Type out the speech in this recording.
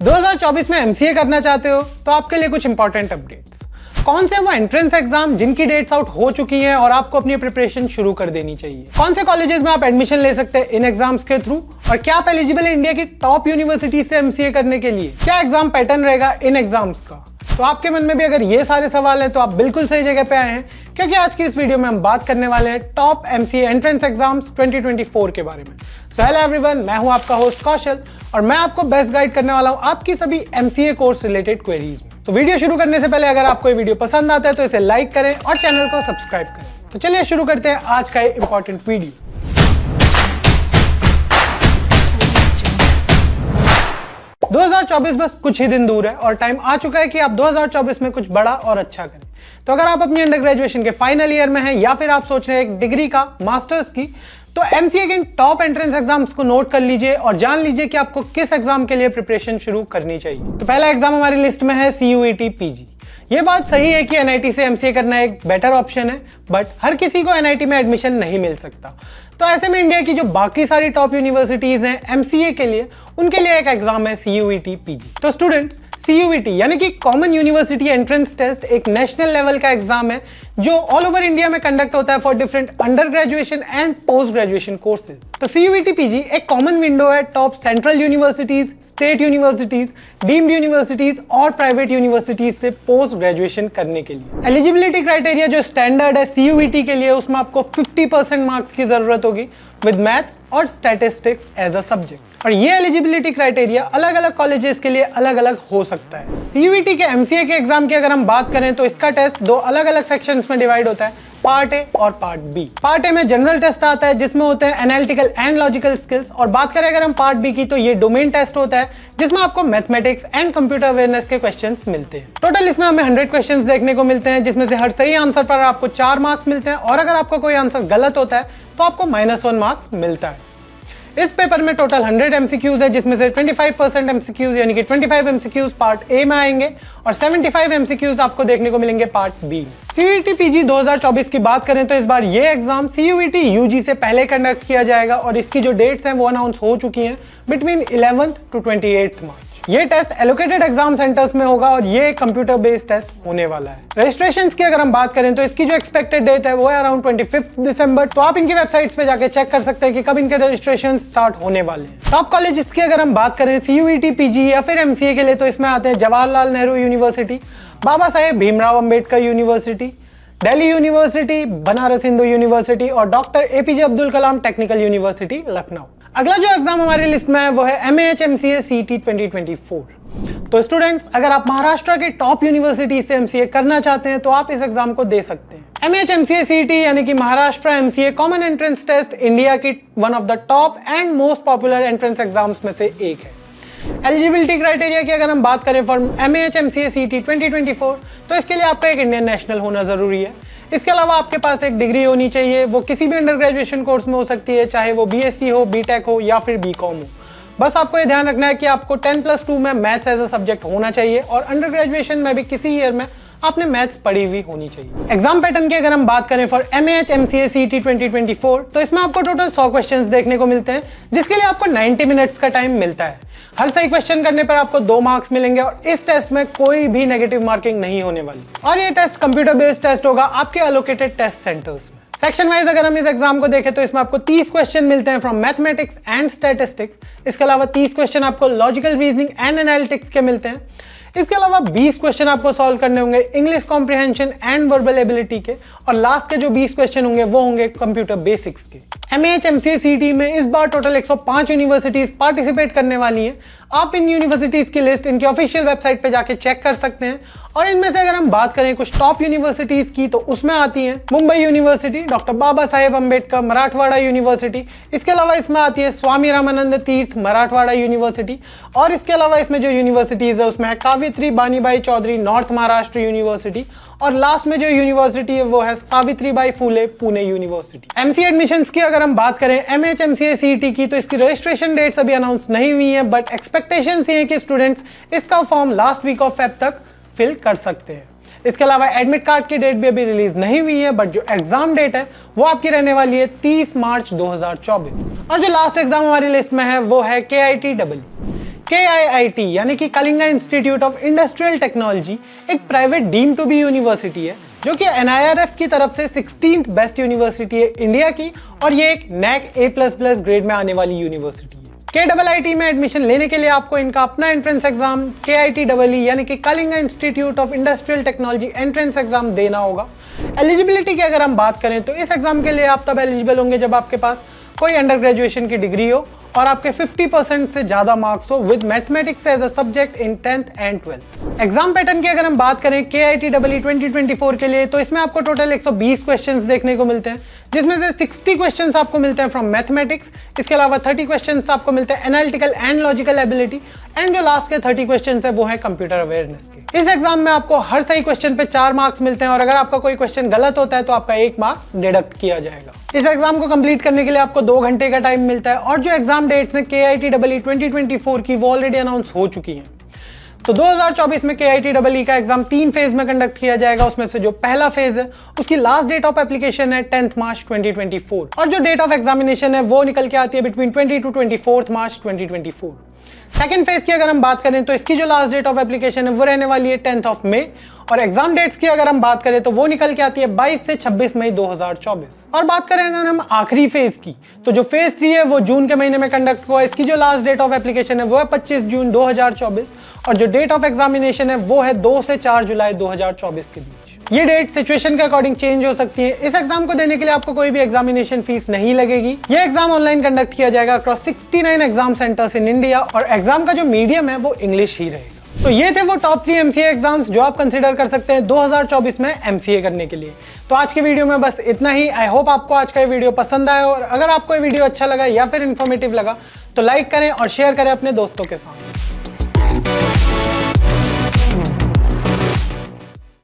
2024 में एमसीए करना चाहते हो तो आपके लिए कुछ इंपॉर्टेंट अपडेट्स। कौन से वो एंट्रेंस एग्जाम जिनकी डेट्स आउट हो चुकी हैं और आपको अपनी प्रिपरेशन शुरू कर देनी चाहिए। कौन से कॉलेजेस में आप एडमिशन ले सकते हैं इन एग्जाम्स के थ्रू, और क्या आप एलिजिबल है इंडिया की टॉप यूनिवर्सिटी से एमसीए करने के लिए। क्या एग्जाम पैटर्न रहेगा इन एग्जाम्स का। तो आपके मन में भी अगर ये सारे सवाल हैं तो आप बिल्कुल सही जगह पे आए हैं, क्योंकि आज की इस वीडियो में हम बात करने वाले हैं टॉप एमसीए एंट्रेंस एग्जाम्स 2024 के बारे में। सो हेलो एवरीवन, मैं हूं आपका होस्ट कौशल और मैं आपको बेस्ट गाइड करने वाला हूं आपकी सभी एमसीए कोर्स रिलेटेड क्वेरीज में। तो वीडियो शुरू करने से पहले अगर आपको ये वीडियो पसंद आता है तो इसे लाइक करें और चैनल को सब्सक्राइब करें। तो चलिए शुरू करते हैं आज का ये इंपॉर्टेंट वीडियो। – 2024 बस कुछ ही दिन दूर है और टाइम आ चुका है कि आप 2024 में कुछ बड़ा और अच्छा करें। तो अगर आप अपनी अंडर ग्रेजुएशन के फाइनल ईयर में हैं या फिर आप सोच रहे हैं एक डिग्री का, मास्टर्स की, तो एमसीए के टॉप एंट्रेंस एग्जाम्स को नोट कर लीजिए और जान लीजिए कि आपको किस एग्जाम के लिए प्रिपरेशन शुरू करनी चाहिए। तो पहला एग्जाम हमारी लिस्ट में है CUET PG। ये बात सही है कि एनआईटी से एमसीए करना एक बेटर ऑप्शन है, बट हर किसी को एनआईटी में एडमिशन नहीं मिल सकता। तो ऐसे में इंडिया की जो बाकी सारी टॉप यूनिवर्सिटीज हैं एमसीए के लिए, उनके लिए एक एग्जाम है CUET PG। तो स्टूडेंट्स, CUET यानी कि कॉमन यूनिवर्सिटी एंट्रेंस टेस्ट एक नेशनल लेवल का एग्जाम है जो ऑल ओवर इंडिया में कंडक्ट होता है for different under graduation and post graduation courses. तो CUET PG एक कॉमन विंडो है top central universities, state universities, deemed universities और प्राइवेट यूनिवर्सिटीज से पोस्ट ग्रेजुएशन करने के लिए। एलिजिबिलिटी क्राइटेरिया जो स्टैंडर्ड है CUET के लिए, उसमें आपको 50% मार्क्स की जरूरत होगी विद मैथ्स और स्टैटिस्टिक्स एज अ सब्जेक्ट। और ये एलिजिबिलिटी क्राइटेरिया अलग अलग कॉलेजेस के लिए अलग अलग हो सकता है। CUET के एमसीए के एग्जाम की अगर हम बात करें तो इसका टेस्ट दो अलग अलग सेक्शंस में डिवाइड होता है, पार्ट ए और पार्ट बी। पार्ट ए में जनरल टेस्ट आता है जिसमें होते हैं एनालिटिकल एंड लॉजिकल स्किल्स, और बात करें अगर हम पार्ट बी की तो ये डोमेन टेस्ट होता है जिसमें आपको मैथमेटिक्स एंड कंप्यूटर अवेयरनेस के क्वेश्चंस मिलते हैं। टोटल इसमें हमें 100 क्वेश्चंस देखने को मिलते हैं, जिसमें से हर सही आंसर पर आपको 4 मार्क्स मिलते हैं और अगर आपका कोई आंसर गलत होता है तो आपको -1 मार्क्स मिलता है। इस पेपर में टोटल 100 MCQs है, जिसमें से 25% MCQs यानी कि 25 MCQs पार्ट ए में आएंगे और 75 MCQs आपको देखने को मिलेंगे पार्ट बी। CUET PG 2024 की बात करें तो इस बार ये एग्जाम CUET UG से पहले कंडक्ट किया जाएगा और इसकी जो डेट्स हैं वो अनाउंस हो चुकी हैं बिटवीन 11th to 28th मार्च। ये टेस्ट एलोकेटेड एग्जाम सेंटर्स में होगा और ये कंप्यूटर बेस्ड टेस्ट होने वाला है। रजिस्ट्रेशंस की अगर हम बात करें तो इसकी जो एक्सपेक्टेड डेट है वो है अराउंड 25 दिसंबर। तो आप इनकी वेबसाइट्स पे जाके चेक कर सकते हैं कि कब इनके रजिस्ट्रेशन स्टार्ट होने वाले हैं। टॉप कॉलेजेस की अगर हम बात करें CUET PG या फिर एमसीए के लिए, तो इसमें आते हैं Jawaharlal Nehru university, Baba Saheb Bhimrao Ambedkar university, Delhi university, Banaras Hindu university और doctor APJ Abdul Kalam technical university Lucknow. अगला जो एग्जाम हमारी लिस्ट में है वो है MAH-MCA CET 2024। तो स्टूडेंट्स, अगर आप महाराष्ट्र के टॉप यूनिवर्सिटी से एमसीए करना चाहते हैं तो आप इस एग्जाम को दे सकते हैं। MAH-MCA CET यानी कि Maharashtra MCA common entrance test India की one of the top and most popular entrance exams में से एक है। एलिजिबिलिटी क्राइटेरिया की अगर हम बात करें फॉर MAH-MCA CET 2024 तो इसके लिए आपका एक इंडियन नेशनल होना जरूरी है। इसके अलावा आपके पास एक डिग्री होनी चाहिए, वो किसी भी अंडर ग्रेजुएशन कोर्स में हो सकती है, चाहे वो BSc हो, BTech हो या फिर BCom हो। बस आपको ये ध्यान रखना है कि आपको 10+2 में मैथ्स एज अ सब्जेक्ट होना चाहिए और अंडर ग्रेजुएशन में भी किसी ईयर में आपने मैथ्स पढ़ी हुई होनी चाहिए। एग्जाम पैटर्न की अगर हम बात करें फॉर MAH-MCA CET 2024 तो इसमें आपको टोटल 100 क्वेश्चंस देखने को मिलते हैं, जिसके लिए आपको 90 मिनट्स का टाइम मिलता है। हर सही क्वेश्चन करने पर आपको 2 मार्क्स मिलेंगे और इस टेस्ट में कोई भी नेगेटिव मार्किंग नहीं होने वाली। और ये टेस्ट कंप्यूटर बेस्ड टेस्ट होगा आपके एलोकेटेड टेस्ट सेंटर्स में। सेक्शन वाइज अगर हम इस एग्जाम को देखें तो इसमें आपको 30 क्वेश्चन मिलते हैं फ्रॉम मैथमेटिक्स एंड स्टैटिस्टिक्स। इसके अलावा 30 क्वेश्चन आपको लॉजिकल रीजनिंग एंड एनालिटिक्स के मिलते हैं। इसके अलावा 20 क्वेश्चन आपको सॉल्व करने होंगे English comprehension and verbal ability के, और लास्ट के जो 20 क्वेश्चन होंगे वो होंगे कंप्यूटर बेसिक्स के। MAH-MCA CET में इस बार टोटल 105 यूनिवर्सिटीज पार्टिसिपेट करने वाली हैं। आप इन यूनिवर्सिटीज की लिस्ट इनकी ऑफिशियल वेबसाइट पे जाके चेक कर सकते हैं और इनमें से अगर हम बात करें कुछ टॉप यूनिवर्सिटीज की तो उसमें आती हैं Mumbai university, doctor Baba Saheb Ambedkar Marathwada university. इसके अलावा इसमें आती है स्वामी रामानंद तीर्थ मराठवाड़ा यूनिवर्सिटी, और इसके अलावा इसमें जो यूनिवर्सिटीज है उसमें है कावित्री बानीबाई चौधरी नॉर्थ महाराष्ट्र यूनिवर्सिटी, और लास्ट में जो यूनिवर्सिटी है वो है Savitribai Phule Pune university. MCA admissions की अगर हम बात करें MAH-MCA CET की, तो इसकी रजिस्ट्रेशन डेट्स अभी अनाउंस नहीं हुई है, बट एक्सपेक्टेशंस ये है कि स्टूडेंट्स इसका form last week of Feb तक फिल कर सकते हैं। इसके अलावा एडमिट कार्ड की डेट भी अभी रिलीज नहीं हुई है, बट जो एग्जाम डेट है वो आपकी रहने वाली है 30 मार्च 2024। और जो लास्ट एग्जाम हमारी लिस्ट में है वो है KIT EE। KIIT यानी कि Kalinga institute of industrial technology एक private deem to be university है जो कि NIRF की तरफ से 16th बेस्ट यूनिवर्सिटी है इंडिया की, और ये एक NAC A++ ग्रेड में आने वाली यूनिवर्सिटी है। KIIT में एडमिशन लेने के लिए आपको इनका अपना एंट्रेंस एग्जाम KITEE यानी कि Kalinga institute of industrial technology entrance exam देना होगा। एलिजिबिलिटी की अगर हम बात करें तो इस एग्जाम के लिए आप तब एलिजिबल होंगे जब आपके पास कोई अंडर ग्रेजुएशन की डिग्री हो और आपके 50% से ज्यादा मार्क्स हो with mathematics as a subject in 10th and 12th। Exam pattern की अगर हम बात करें KITEE 2024 के लिए तो इसमें आपको टोटल 120 क्वेश्चंस देखने को मिलते हैं, जिसमें से 60 क्वेश्चंस आपको मिलते हैं फ्रॉम मैथमेटिक्स, इसके अलावा 30 क्वेश्चंस आपको मिलते हैं analytical and logical ability, and जो लास्ट के 30 क्वेश्चंस है वो है कंप्यूटर अवेयरनेस के। इस एग्जाम में आपको हर सही क्वेश्चन पे 4 मार्क्स मिलते हैं और अगर आपका कोई क्वेश्चन गलत होता है तो आपका 1 मार्क्स डिडक्ट किया जाएगा। इस एग्जाम को कंप्लीट करने के लिए आपको 2 घंटे का टाइम मिलता है और जो एग्जाम डेट्स हैं KITEE 2024 की वो ऑलरेडी अनाउंस हो चुकी हैं। तो 2024 में KITEE का एग्जाम 3 फेज में कंडक्ट किया जाएगा। उसमें से जो पहला फेज है उसकी लास्ट डेट ऑफ एप्लीकेशन है 10th मार्च 2024 और जो डेट ऑफ एग्जामिनेशन है वो निकल के आती है between 20 to 24 March 2024। Second phase की अगर हम बात करें तो इसकी जो लास्ट डेट ऑफ एप्लीकेशन है वो रहने वाली है 10th ऑफ मई, और एग्जाम डेट्स की अगर हम बात करें तो वो निकल के आती है 22 से 26 मई 2024। और बात करें अगर हम आखिरी फेज की तो जो फेज 3 है वो जून के महीने में कंडक्ट हुआ। इसकी जो लास्ट डेट ऑफ एप्लीकेशन है वो है 25 जून 2024 और जो डेट ऑफ एग्जामिनेशन है वो है 2 से 4 जुलाई 2024 के बीच। ये डेट सिचुएशन के अकॉर्डिंग चेंज हो सकती है। इस एग्जाम को देने के लिए आपको कोई भी एग्जामिनेशन फीस नहीं लगेगी। ये एग्जाम ऑनलाइन कंडक्ट किया जाएगा across 69 exam centres in India और एग्जाम का जो मीडियम है वो इंग्लिश ही रहेगा। तो ये थे वो टॉप 3 MCA एग्जाम्स जो आप कंसीडर कर सकते हैं 2024 में MCA करने के लिए। तो आज के वीडियो में बस इतना ही। आई होप आपको आज का ये वीडियो पसंद आया और अगर आपको ये वीडियो अच्छा लगा या फिर इन्फॉर्मेटिव लगा तो लाइक करें और शेयर करें अपने दोस्तों के साथ।